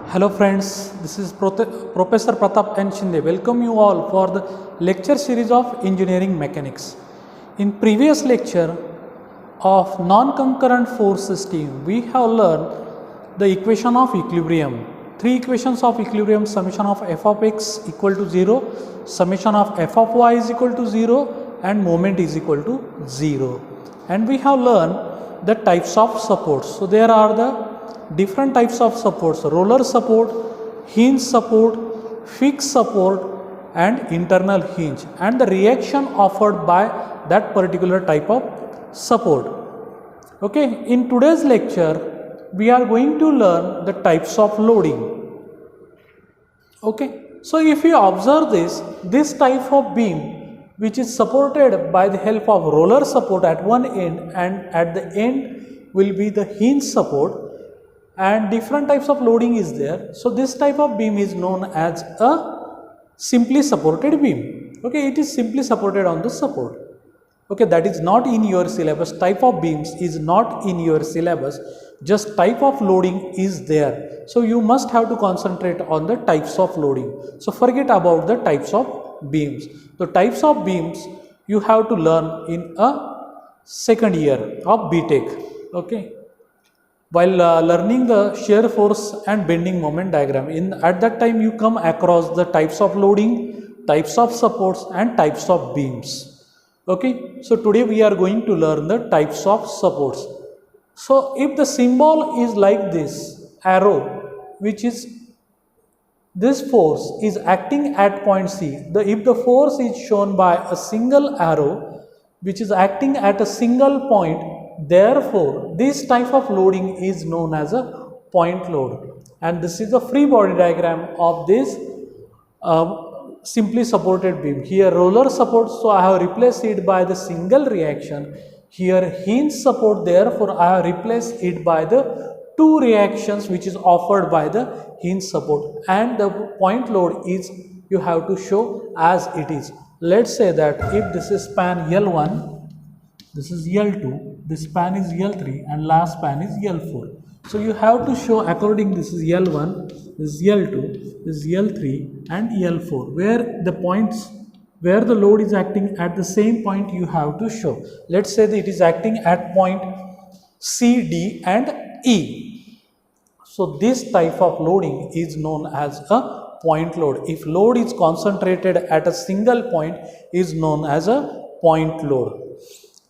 Hello friends, this is Professor Pratap N. Shinde. Welcome you all for the lecture series of Engineering Mechanics. In previous lecture of non-concurrent force system, we have learned the equation of equilibrium. Three equations of equilibrium: summation of f of x equal to 0, summation of f of y is equal to 0, and moment is equal to 0. And we have learned the types of supports. So there are the different types of supports: roller support, hinge support, fixed support, and internal hinge, and the reaction offered by that particular type of support. Okay, in today's lecture we are going to learn the types of loading. Okay, so if you observe this type of beam which is supported by the help of roller support at one end, and at the end will be the hinge support, and different types of loading is there. So this type of beam is known as a simply supported beam. Okay, it is simply supported on the support. Okay, that is not in your syllabus. Type of beams is not in your syllabus, just type of loading is there. So you must have to concentrate on the types of loading. So forget about the types of beams. The types of beams you have to learn in a second year of BTech. Okay, while learning the shear force and bending moment diagram, at that time you come across the types of loading, types of supports, and types of beams. Okay, so today we are going to learn the types of supports. So if the symbol is like this arrow, which is this force is acting at point C, if the force is shown by a single arrow which is acting at a single point, therefore this type of loading is known as a point load. And this is the free body diagram of this simply supported beam. Here roller support, so I have replaced it by the single reaction. Here hinge support, therefore I have replaced it by the two reactions which is offered by the hinge support, and the point load is you have to show as it is. Let's say that if this is span L1, this is L2, this span is L3, and last span is L4. So you have to show according, this is L1, this is L2, this is L3, and L4, where the points where the load is acting at the same point you have to show. Let's say that it is acting at point C, D, and E. So this type of loading is known as a point load. If load is concentrated at a single point, is known as a point load.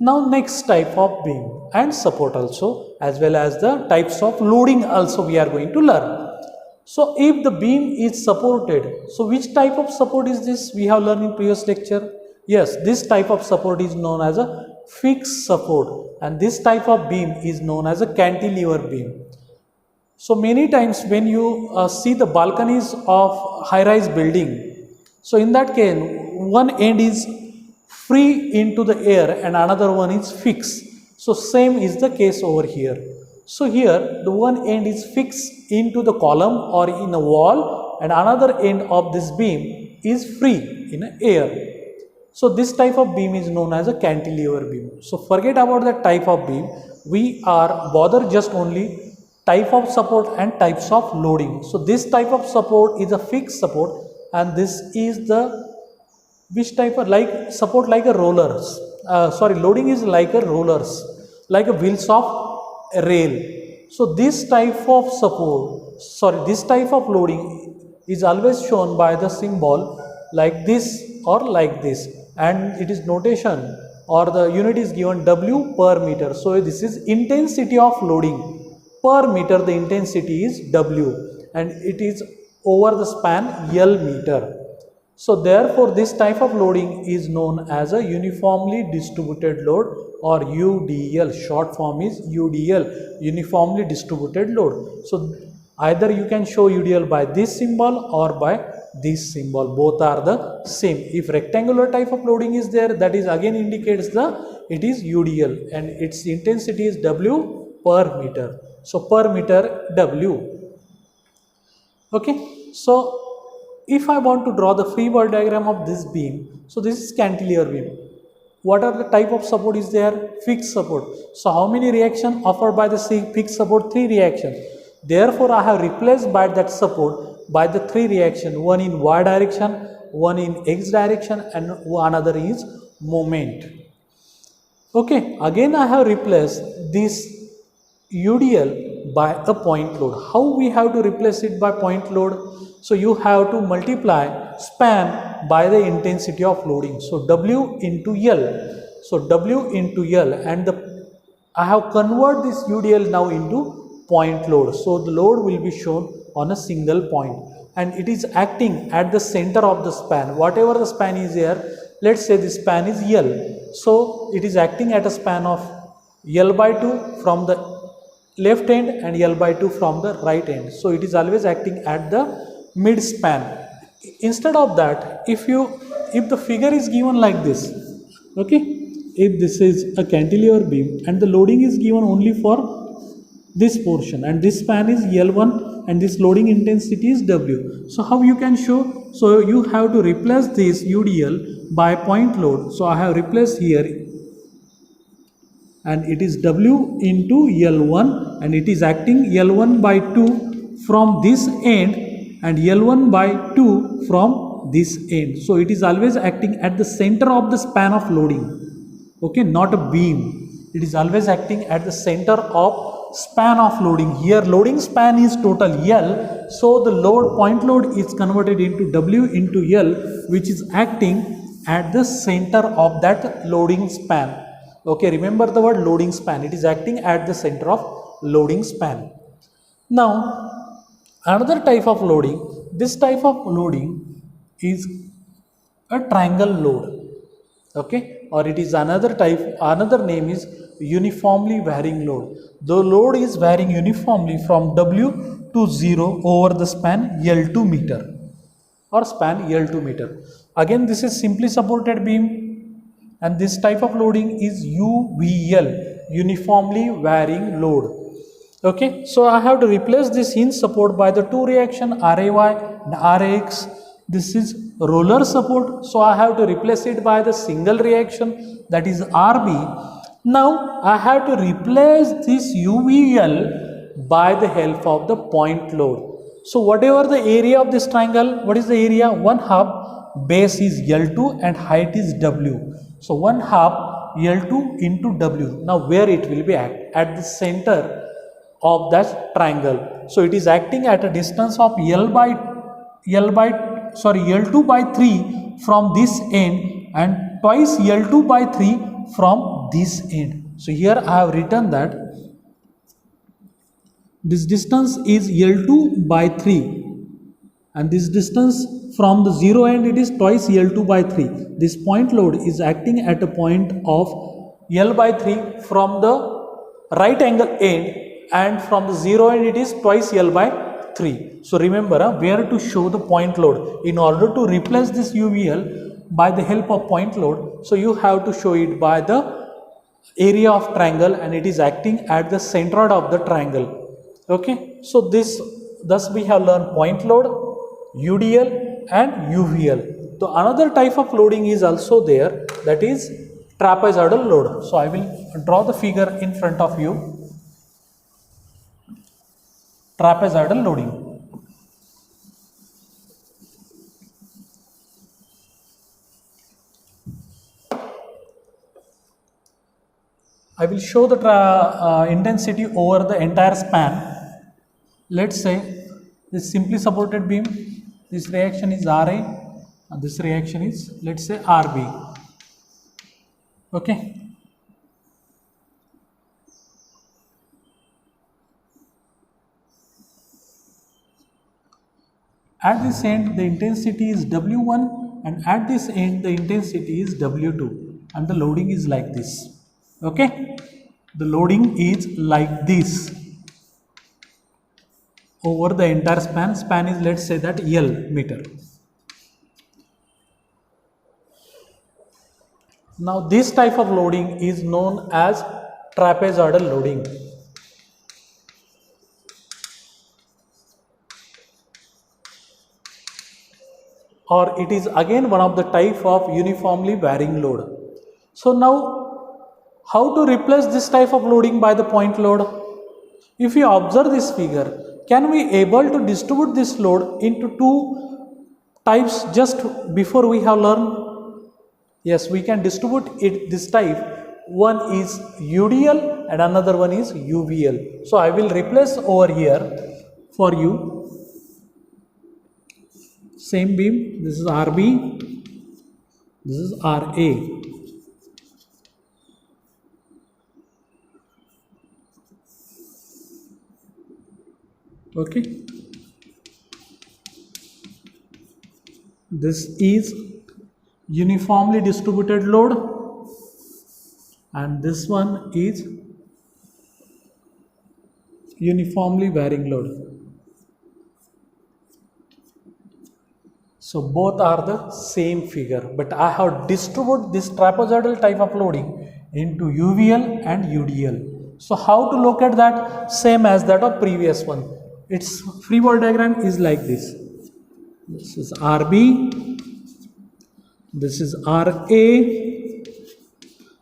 Now next type of beam and support also, as well as the types of loading also we are going to learn. So if the beam is supported, so which type of support is this? We have learned in previous lecture. Yes, this type of support is known as a fixed support, and this type of beam is known as a cantilever beam. So many times when you see the balconies of high-rise building, so in that case one end is free into the air and another one is fixed. So same is the case over here. So here the one end is fixed into the column or in a wall, and another end of this beam is free in air. So this type of beam is known as a cantilever beam. So forget about the type of beam. We are bothered just only type of support and types of loading. So this type of support is a fixed support, and this is the which type of like support like a rollers. Loading is like a rollers, like a wheels of a rail. So this type of support, this type of loading is always shown by the symbol like this or like this, and it is notation or the unit is given W per meter. So this is intensity of loading. Per meter the intensity is W, and it is over the span L meter. So therefore this type of loading is known as a uniformly distributed load, or UDL. Short form is UDL, uniformly distributed load. So either you can show UDL by this symbol or by this symbol, both are the same. If rectangular type of loading is there, that is again indicates it is UDL, and its intensity is W per meter. So per meter W. Okay, so if I want to draw the free body diagram of this beam, so this is cantilever beam. what are the type of support is there? Fixed support. So how many reaction offered by the fixed support? 3 reactions. Therefore I have replaced by that support by the 3 reaction, one in y direction, one in x direction, and another is moment. Okay, again I have replaced this UDL by a point load. How we have to replace it by point load? So you have to multiply span by the intensity of loading. So W into L. So W into L, and I have converted this UDL now into point load. So the load will be shown on a single point, and it is acting at the center of the span. Whatever the span is here, let's say the span is L. So it is acting at a span of L by 2 from the left end and L by 2 from the right end. So it is always acting at the mid span. Instead of that, if the figure is given like this, okay, if this is a cantilever beam and the loading is given only for this portion, and this span is L1 and this loading intensity is W. So how you can show? So you have to replace this UDL by point load. So I have replaced here, and it is W into L1, and it is acting L1 by 2 from this end and L1 by 2 from this end. So it is always acting at the center of the span of loading, okay, not a beam. It is always acting at the center of span of loading. Here loading span is total L, so the point load is converted into W into L, which is acting at the center of that loading span. Okay, remember the word loading span. It is acting at the center of loading span. Now another type of loading, this type of loading is a triangle load, okay, or it is another name is uniformly varying load. The load is varying uniformly from W to 0 over the span L2 meter or span L2 meter. Again, this is simply supported beam, and this type of loading is UVL, uniformly varying load. Okay, so I have to replace this hinge support by the two reaction RAY and RAX. This is roller support, so I have to replace it by the single reaction, that is RB. Now I have to replace this UVL by the help of the point load. So whatever the area of this triangle, what is the area? 1/2 base is L2 and height is W. So 1/2 L2 into W. Now where it will be at the center of that triangle. So it is acting at a distance of L2 by 3 from this end and twice L2 by 3 from this end. So here I have written that this distance is L2 by 3, and this distance from the 0 end, it is twice L2 by 3. This point load is acting at a point of L by 3 from the right angle end, and from the 0 end it is twice L by 3. So remember where to show the point load. In order to replace this UVL by the help of point load, so you have to show it by the area of triangle, and it is acting at the centroid of the triangle. Okay, so thus we have learned point load, UDL and UVL. So another type of loading is also there, that is trapezoidal load. So I will draw the figure in front of you. Trapezoidal loading. I will show the intensity over the entire span. Let's say this simply supported beam, this reaction is RA and this reaction is, let's say, RB. Okay. At this end the intensity is W1, and at this end the intensity is W2, and the loading is like this. Okay, the loading is like this over the entire span is, let's say, that L meter. Now this type of loading is known as trapezoidal loading. Or it is again one of the type of uniformly varying load. So now how to replace this type of loading by the point load? If you observe this figure, can we able to distribute this load into two types just before we have learned? Yes, we can distribute it this type. One is UDL and another one is UVL. So I will replace over here for you. Same beam, this is RB, this is RA. Okay, this is uniformly distributed load and this one is uniformly varying load. So both are the same figure, but I have distributed this trapezoidal type of loading into UVL and UDL. So how to locate that? Same as that of previous one. Its free body diagram is like this. This is RB, this is RA.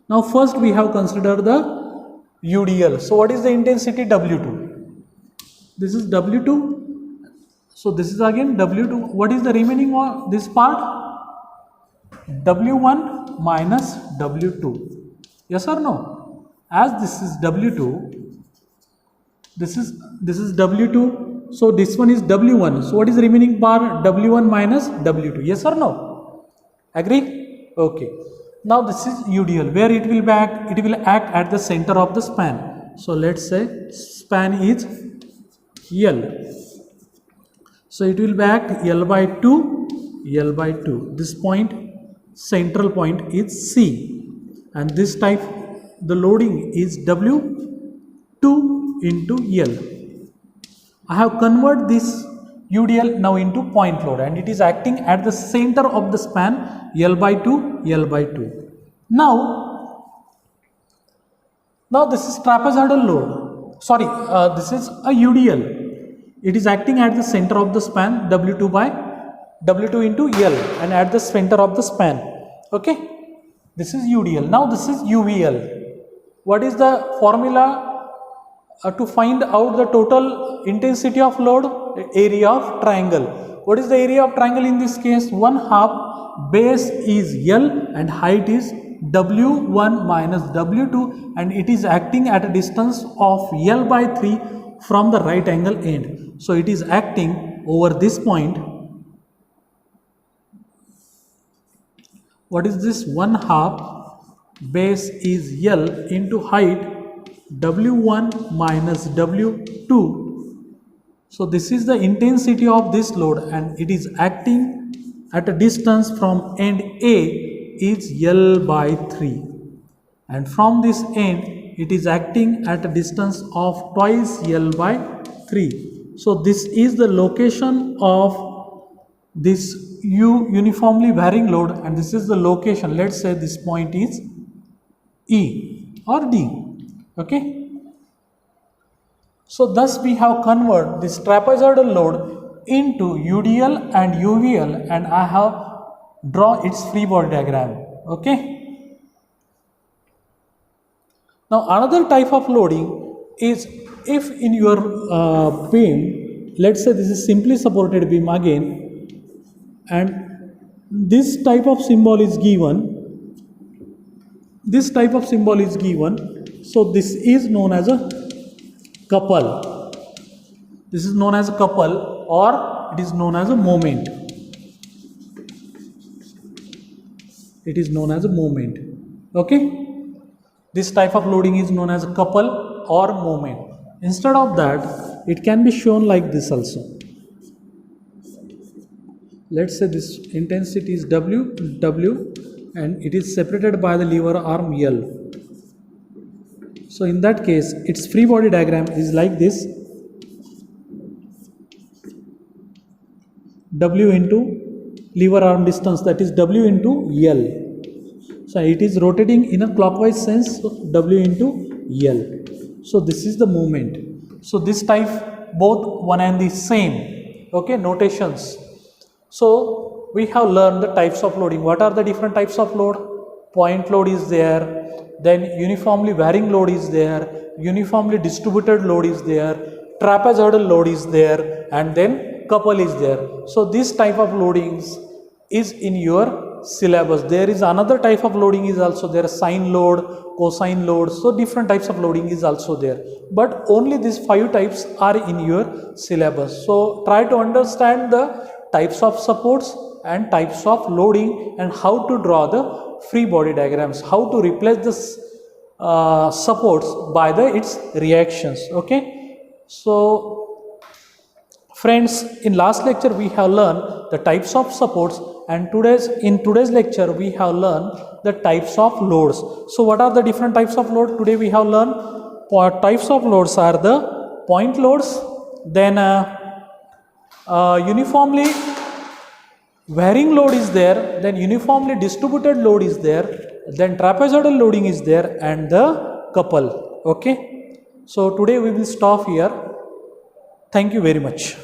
Now first we have considered the UDL. So what is the intensity? W2. This is W2. So this is again W2. What is the remaining one? This part? W1 minus W2. Yes or no? As this is W2, this is W2. So this one is W1. So what is the remaining bar? W1 minus W2. Yes or no? Agree? Okay. Now this is UDL. Where it will be act? It will act at the center of the span. So let's say span is L. So it will be act L by 2, L by 2. This point, central point is C. And this type, the loading is W2 into L. I have converted this UDL now into point load and it is acting at the center of the span L by 2, L by 2. Now this is trapezoidal load. Sorry, this is a UDL. It is acting at the center of the span W2 by W2 into L and at the center of the span. Okay, this is UDL. Now this is UVL. What is the formula to find out the total intensity of load? Area of triangle. What is the area of triangle in this case? 1/2 base is L and height is W1 minus W2 and it is acting at a distance of L by 3 from the right angle end. So it is acting over this point. What is this? 1/2 base is L into height W1 minus W2. So this is the intensity of this load and it is acting at a distance from end A is L by 3 and from this end it is acting at a distance of twice L by 3. So this is the location of this uniformly varying load and this is the location. Let's say this point is E or D. Okay. So thus we have converted this trapezoidal load into UDL and UVL and I have drawn its free body diagram. Okay. Now another type of loading is if in your beam, let's say this is simply supported beam again and this type of symbol is given. This type of symbol is given. So this is known as a couple. This is known as a couple or it is known as a moment. It is known as a moment. Okay. This type of loading is known as a couple or moment. Instead of that, it can be shown like this also. Let's say this intensity is W and it is separated by the lever arm L. So in that case, its free body diagram is like this. W into lever arm distance, that is W into L. So it is rotating in a clockwise sense, so W into L. So this is the moment. So this type both one and the same. Okay, notations. So we have learned the types of loading. What are the different types of load? point load is there, then uniformly varying load is there, uniformly distributed load is there, trapezoidal load is there, and then couple is there. So this type of loadings is in your syllabus. There is another type of loading is also there, sine load, cosine load. So different types of loading is also there, but only these 5 types are in your syllabus. So try to understand the types of supports and types of loading and how to draw the free body diagrams, how to replace the supports by its reactions. Okay, so friends, in last lecture we have learned the types of supports, and in today's lecture we have learned the types of loads. So what are the different types of load? Today we have learned types of loads are the point loads, then uniformly varying load is there, then uniformly distributed load is there, then trapezoidal loading is there, and the couple. Okay, so today we will stop here. Thank you very much.